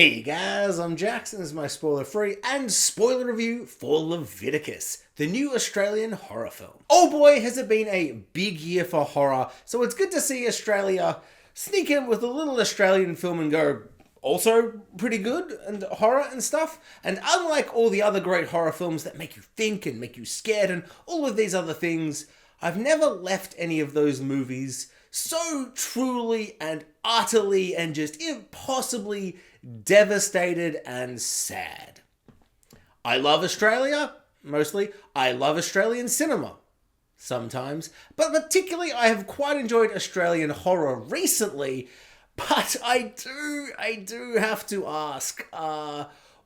Hey guys, I'm Jackson. This is my spoiler-free and spoiler review for Leviticus, the new Australian horror film. Oh boy, has it been a big year for horror, so it's good to see Australia sneak in with a little Australian film and go, also pretty good, and horror and stuff. And unlike all the other great horror films that make you think and make you scared and all of these other things, I've never left any of those movies so truly and utterly and just impossibly devastated and sad. I love Australia, mostly. I love Australian cinema, sometimes. But particularly, I have quite enjoyed Australian horror recently. But I do have to ask,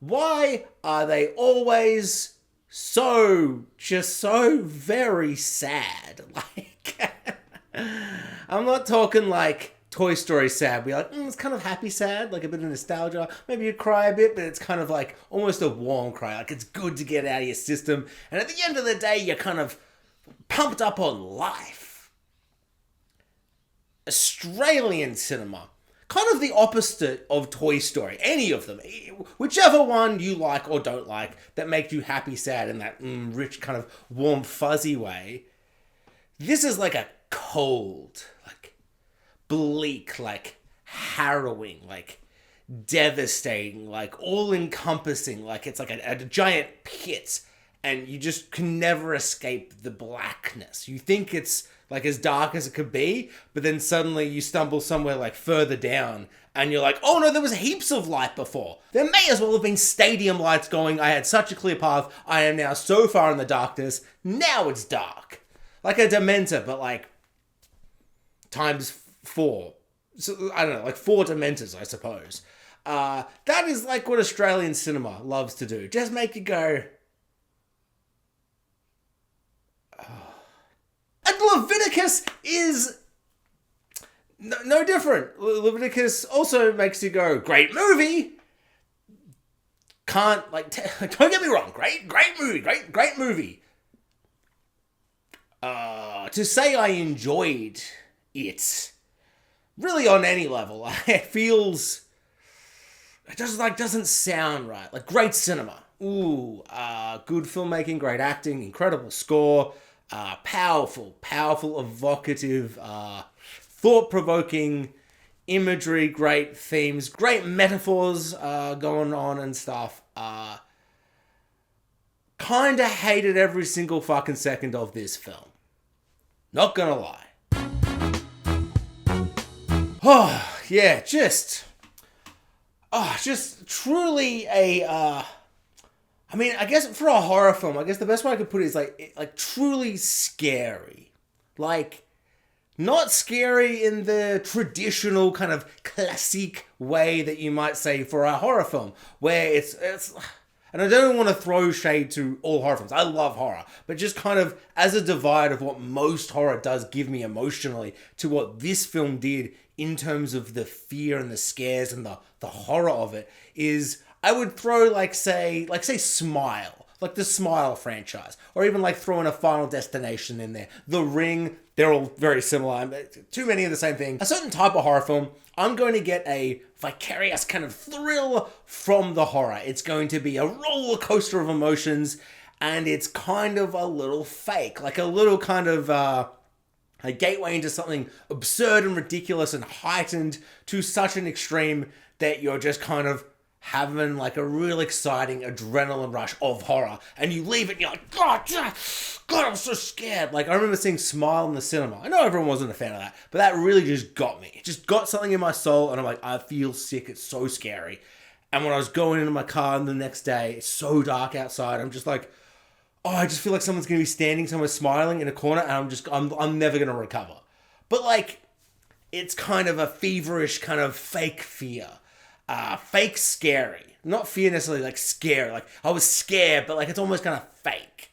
why are they always just so very sad? Like, I'm not talking like Toy Story sad. We're like, it's kind of happy sad, like a bit of nostalgia. Maybe you cry a bit, but it's kind of like almost a warm cry. Like it's good to get out of your system. And at the end of the day, you're kind of pumped up on life. Australian cinema, kind of the opposite of Toy Story. Any of them, whichever one you like or don't like, that make you happy sad in that rich kind of warm fuzzy way. This is like a cold, like bleak, like harrowing, like devastating, like all-encompassing, like it's like a giant pit and you just can never escape the blackness. You think it's like as dark as it could be, but then suddenly you stumble somewhere like further down and you're like, oh no, there was heaps of light before. There may as well have been stadium lights going. I had such a clear path. I am now so far in the darkness. Now it's dark. Like a Dementor, but like times 4. So I don't know, like 4 Dementors, I suppose. That is like what Australian cinema loves to do. Just make you go. Oh. And Leviticus is no different. Leviticus also makes you go, great movie. Can't like don't get me wrong, great movie, great movie. To say I enjoyed it, really on any level, it feels, it just like doesn't sound right. Like great cinema, good filmmaking, great acting, incredible score, powerful, evocative, thought-provoking imagery, great themes, great metaphors going on and stuff. Kinda hated every single fucking second of this film. Not gonna lie. Oh, yeah, just truly a, I mean, I guess for a horror film, I guess the best way I could put it is like truly scary. Like, not scary in the traditional kind of classic way that you might say for a horror film, where it's and I don't want to throw shade to all horror films. I love horror, but just kind of as a divide of what most horror does give me emotionally to what this film did in terms of the fear and the scares and the horror of it is, I would throw like say Smile, like the Smile franchise, or even like throwing a Final Destination in there. The Ring, they're all very similar. Too many of the same thing. A certain type of horror film, I'm going to get a vicarious kind of thrill from the horror. It's going to be a roller coaster of emotions, and it's kind of a little fake, like a little kind of a gateway into something absurd and ridiculous and heightened to such an extreme that you're just kind of having like a real exciting adrenaline rush of horror, and you leave it and you're like, God, I'm so scared. Like I remember seeing Smile in the cinema. I know everyone wasn't a fan of that, but that really just got me. It just got something in my soul, and I'm like, I feel sick. It's so scary. And when I was going into my car the next day, it's so dark outside. I'm just like, I just feel like someone's going to be standing somewhere smiling in a corner, and I'm never going to recover. But like, it's kind of a feverish kind of fake fear. Fake scary. Not fear necessarily, like scare. Like, I was scared, but like it's almost kind of fake.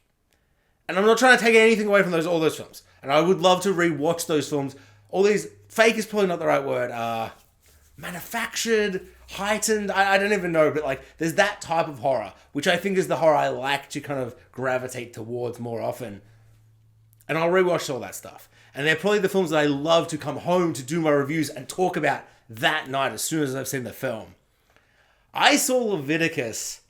And I'm not trying to take anything away from all those films. And I would love to rewatch those films. All these, fake is probably not the right word. Manufactured, heightened, I don't even know, but like there's that type of horror, which I think is the horror I like to kind of gravitate towards more often. And I'll rewatch all that stuff. And they're probably the films that I love to come home to do my reviews and talk about that night as soon as I've seen the film. I saw Leviticus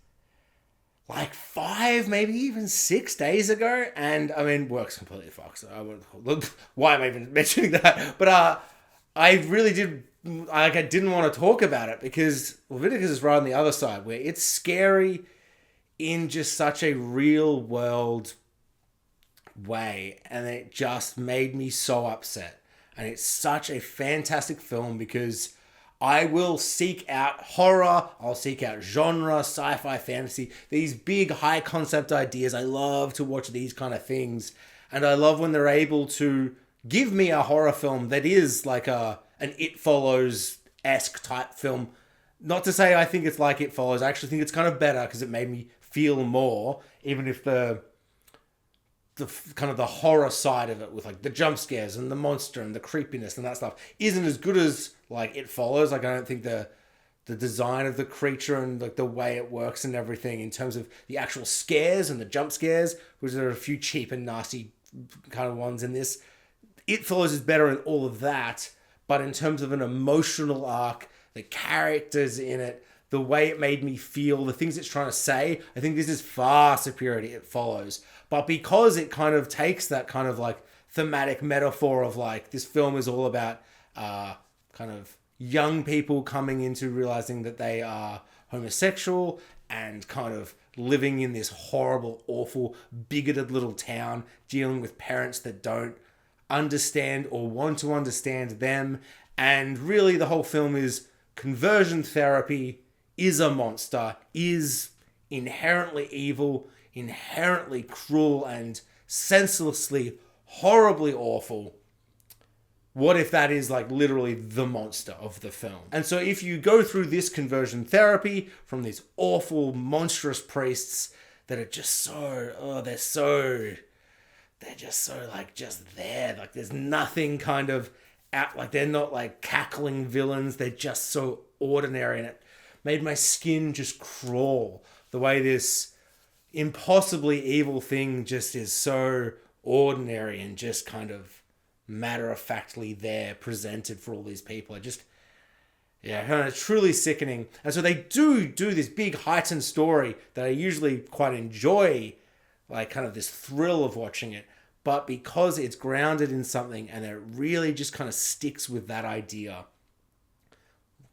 like 5, maybe even 6 days ago, and I mean, work's completely fucked. So I would look. Why am I even mentioning that? But I really did. Like, I didn't want to talk about it because Leviticus is right on the other side, where it's scary in just such a real world way, and it just made me so upset. And it's such a fantastic film because I will seek out horror, I'll seek out genre, sci-fi, fantasy, these big high concept ideas. I love to watch these kind of things, and I love when they're able to give me a horror film that is like an It Follows-esque type film. Not to say I think it's like It Follows, I actually think it's kind of better because it made me feel more, even if the kind of the horror side of it with like the jump scares and the monster and the creepiness and that stuff isn't as good as like It Follows. Like, I don't think the design of the creature and like the way it works and everything in terms of the actual scares and the jump scares, which there are a few cheap and nasty kind of ones in this. It Follows is better in all of that, but in terms of an emotional arc, the characters in it, the way it made me feel, the things it's trying to say, I think this is far superior to It Follows. But because it kind of takes that kind of like thematic metaphor of like, this film is all about kind of young people coming into realizing that they are homosexual and kind of living in this horrible, awful, bigoted little town, dealing with parents that don't understand or want to understand them. And really the whole film is conversion therapy is a monster, is inherently evil, inherently cruel, and senselessly, horribly awful. What if that is like literally the monster of the film? And so if you go through this conversion therapy from these awful, monstrous priests that are just so, they're just so like just there. Like, there's nothing kind of out, like they're not like cackling villains. They're just so ordinary, and it made my skin just crawl. The way this impossibly evil thing just is so ordinary and just kind of matter-of-factly there, presented for all these people. It's truly sickening. And so they do this big heightened story that I usually quite enjoy, like kind of this thrill of watching it. But because it's grounded in something and it really just kind of sticks with that idea,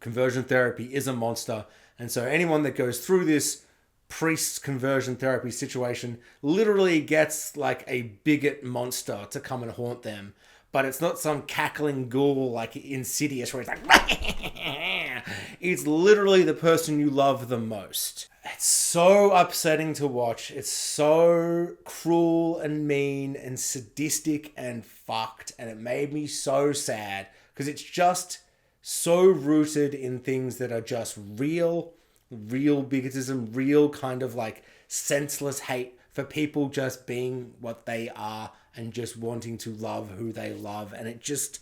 conversion therapy is a monster. And so anyone that goes through this priest's conversion therapy situation literally gets like a bigot monster to come and haunt them. But it's not some cackling ghoul like Insidious where it's like it's literally the person you love the most. It's so upsetting to watch. It's so cruel and mean and sadistic and fucked, and it made me so sad because it's just so rooted in things that are just real bigotism, real kind of like senseless hate for people just being what they are and just wanting to love who they love. And it just,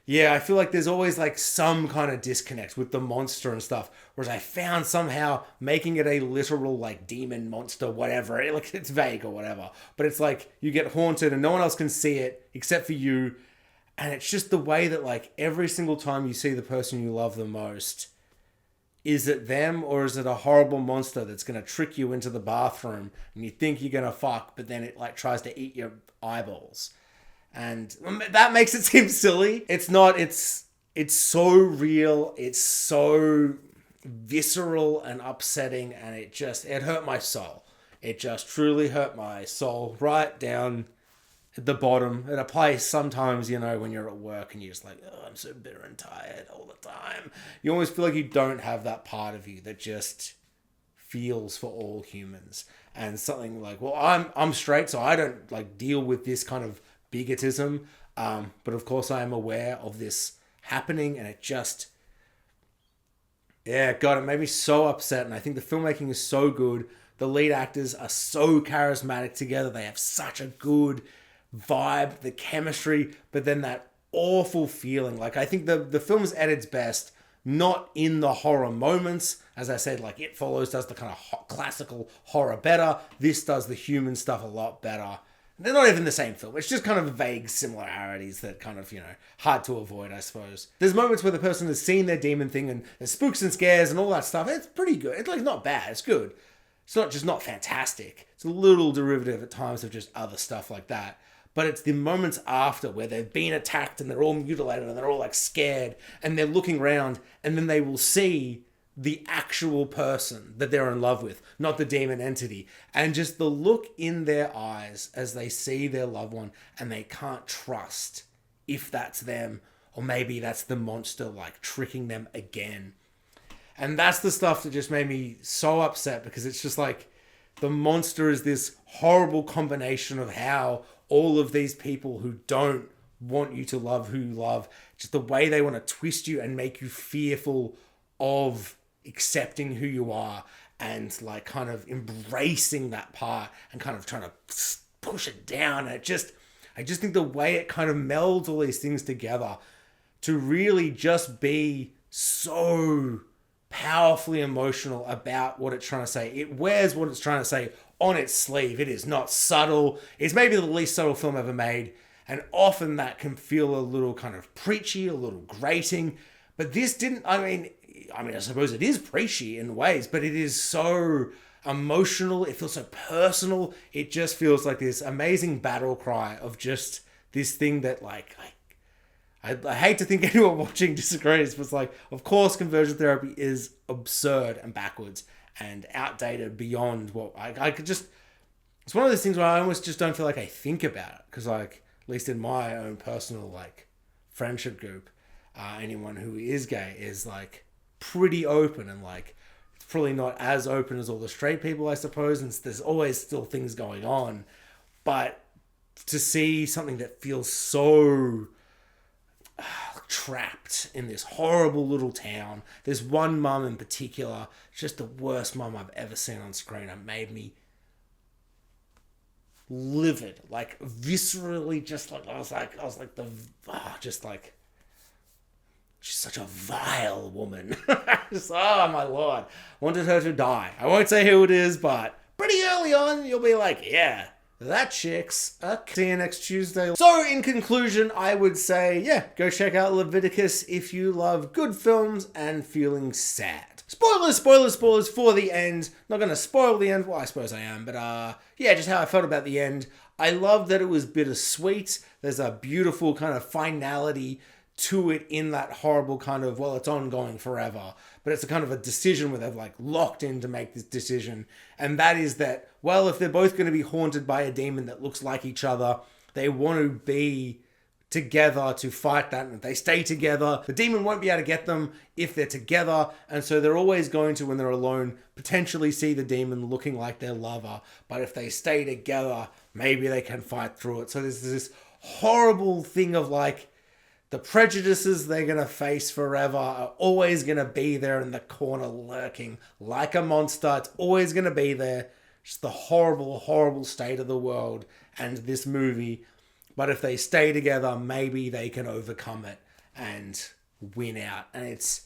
I feel like there's always like some kind of disconnect with the monster and stuff, whereas I found somehow making it a literal like demon monster, whatever, like it's vague or whatever, but it's like you get haunted and no one else can see it except for you. And it's just the way that like every single time you see the person you love the most, is it them or is it a horrible monster that's going to trick you into the bathroom and you think you're going to fuck, but then it like tries to eat your eyeballs? And that makes it seem silly. It's not. It's so real. It's so visceral and upsetting, and it hurt my soul. It just truly hurt my soul right down at the bottom. At a place sometimes, when you're at work and you're just like, oh, I'm so bitter and tired all the time. You almost feel like you don't have that part of you that just feels for all humans. And something like, well, I'm straight, so I don't like deal with this kind of bigotism. But of course I am aware of this happening, and it just, it made me so upset. And I think the filmmaking is so good. The lead actors are so charismatic together. They have such a good vibe, the chemistry, but then that awful feeling. Like, I think the film is at its best, not in the horror moments. As I said, like It Follows does the kind of classical horror better. This does the human stuff a lot better. they're not even the same film. It's just kind of vague similarities that kind of, hard to avoid, I suppose. There's moments where the person has seen their demon thing and there's spooks and scares and all that stuff. It's pretty good. It's like not bad. It's good. It's not just not fantastic. It's a little derivative at times of just other stuff like that. But it's the moments after where they've been attacked and they're all mutilated and they're all like scared and they're looking around and then they will see the actual person that they're in love with, not the demon entity. And just the look in their eyes as they see their loved one and they can't trust if that's them or maybe that's the monster like tricking them again. And that's the stuff that just made me so upset because it's just like the monster is this horrible combination of how all of these people who don't want you to love who you love, just the way they want to twist you and make you fearful of accepting who you are and like kind of embracing that part and kind of trying to push it down. I just think the way it kind of melds all these things together to really just be so powerfully emotional about what it's trying to say. It wears what it's trying to say on its sleeve. It is not subtle. It's maybe the least subtle film ever made. And often that can feel a little kind of preachy, a little grating. But this didn't, I suppose it is preachy in ways, but it is so emotional. It feels so personal. It just feels like this amazing battle cry of just this thing that I hate to think anyone watching disagrees, but it's like, of course, conversion therapy is absurd and backwards and outdated beyond what I could just... It's one of those things where I almost just don't feel like I think about it. Because, like, at least in my own personal, like, friendship group, anyone who is gay is, like, pretty open and, like, it's probably not as open as all the straight people, I suppose. And there's always still things going on. But to see something that feels so... trapped in this horrible little town. There's one mum in particular, just the worst mum I've ever seen on screen. It made me livid, like viscerally, just like I was like she's such a vile woman. Just, oh my lord, wanted her to die. I won't say who it is, but pretty early on you'll be like, yeah, that chick's a... See you next Tuesday. So, in conclusion, I would say, yeah, go check out Leviticus if you love good films and feeling sad. Spoilers for the end. Not going to spoil the end. Well, I suppose I am. But, yeah, just how I felt about the end. I love that it was bittersweet. There's a beautiful kind of finality to it in that horrible kind of, well, it's ongoing forever. But it's a kind of a decision where they've like locked in to make this decision. And that is that, well, if they're both going to be haunted by a demon that looks like each other, they want to be together to fight that. And if they stay together, the demon won't be able to get them if they're together. And so they're always going to, when they're alone, potentially see the demon looking like their lover. But if they stay together, maybe they can fight through it. So there's this horrible thing of like, the prejudices they're going to face forever are always going to be there in the corner lurking like a monster. It's always going to be there. Just the horrible, horrible state of the world and this movie. But if they stay together, maybe they can overcome it and win out. And it's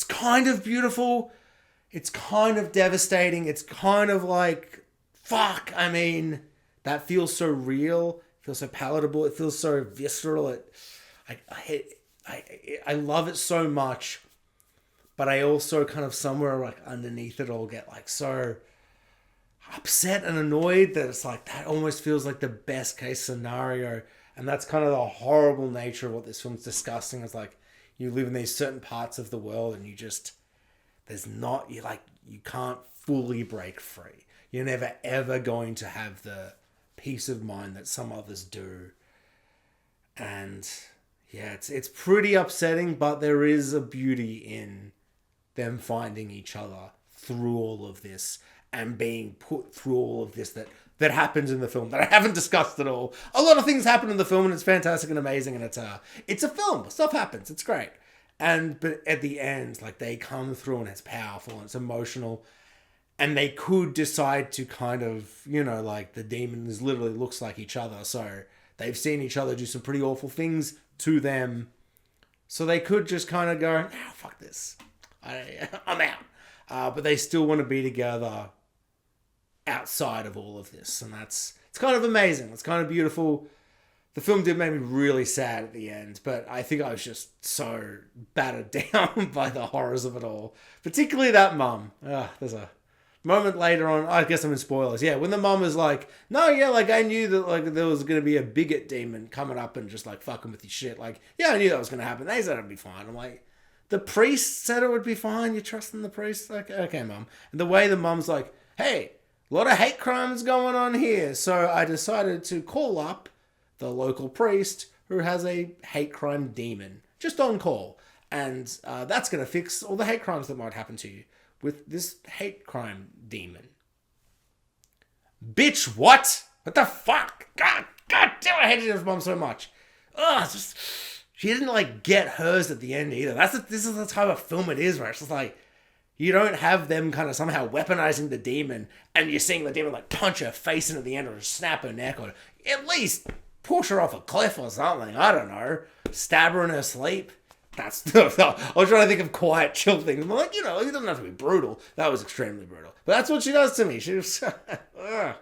kind of beautiful. It's kind of devastating. It's kind of like, fuck. I mean, that feels so real. It feels so palatable. It feels so visceral. I love it so much, but I also kind of somewhere like underneath it all get like so upset and annoyed that it's like that almost feels like the best case scenario. And that's kind of the horrible nature of what this film's discussing. It's like you live in these certain parts of the world and you can't fully break free. You're never ever going to have the peace of mind that some others do. And yeah, it's pretty upsetting, but there is a beauty in them finding each other through all of this and being put through all of this that happens in the film that I haven't discussed at all. A lot of things happen in the film and it's fantastic and amazing and it's a film. Stuff happens. It's great. But at the end, like they come through and it's powerful and it's emotional and they could decide to kind of, like the demons literally looks like each other. So they've seen each other do some pretty awful things to them. So they could just kind of go, oh, fuck this. I'm out. But they still want to be together outside of all of this. And It's kind of amazing. It's kind of beautiful. The film did make me really sad at the end, but I think I was just so battered down by the horrors of it all. Particularly that mum. There's a moment later on, I guess I'm in spoilers. Yeah, when the mum is like, no, yeah, like I knew that like there was going to be a bigot demon coming up and just like fucking with your shit. Like, yeah, I knew that was going to happen. They said it'd be fine. I'm like, the priest said it would be fine. You trusting the priest? Like, okay, mum. And the way the mum's like, hey, a lot of hate crimes going on here. So I decided to call up the local priest who has a hate crime demon just on call. And that's going to fix all the hate crimes that might happen to you with this hate crime demon. Bitch, what? What the fuck? God damn, I hated his mom so much. Just she didn't like get hers at the end either. This is the type of film it is, where it's just like you don't have them kind of somehow weaponizing the demon and you're seeing the demon like punch her face in at the end or just snap her neck or at least push her off a cliff or something. I don't know. Stab her in her sleep. I was trying to think of quiet, chill things. I'm like, it doesn't have to be brutal. That was extremely brutal. But that's what she does to me. She was... I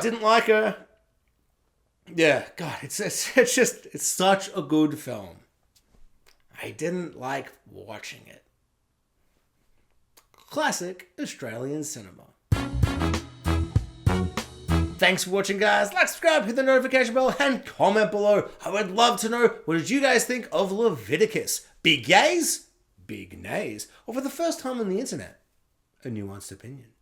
didn't like her. Yeah, God, it's such a good film. I didn't like watching it. Classic Australian cinema. Thanks for watching, guys. Like, subscribe, hit the notification bell, and comment below. I would love to know, what did you guys think of Leviticus? Big yays? Big nays? Or for the first time on the internet, a nuanced opinion?